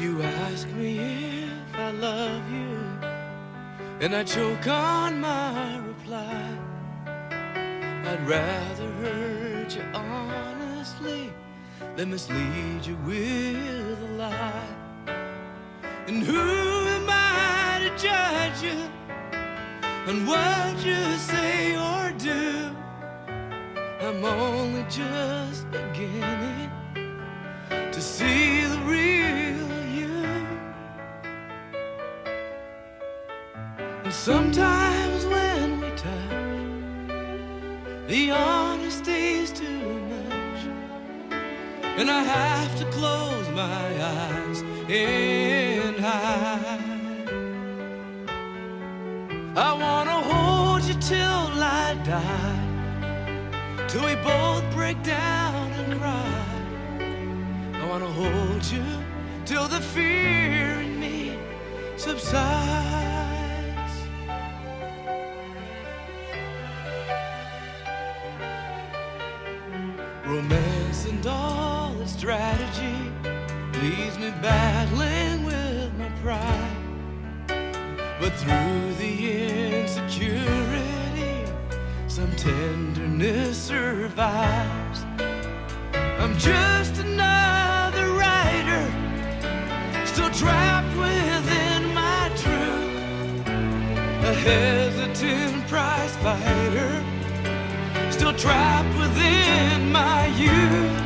You ask me if I love you, and I choke on my reply. I'd rather hurt you honestly than mislead you with a lie. And who am I to judge you on what you say or do? I'm only just beginning to see the real you. And sometimes when we touch, the honesty's too much, and I have to close my eyes and hide. I wanna hold you till I die, till we both break down and cry. I wanna hold you till the fear in me subsides. Romance and all its strategy leaves me battling with my pride. But through the insecurity, some tenderness survives. I'm just another writer, still trapped within my truth, a hesitant prize fighter, still trapped within my youth.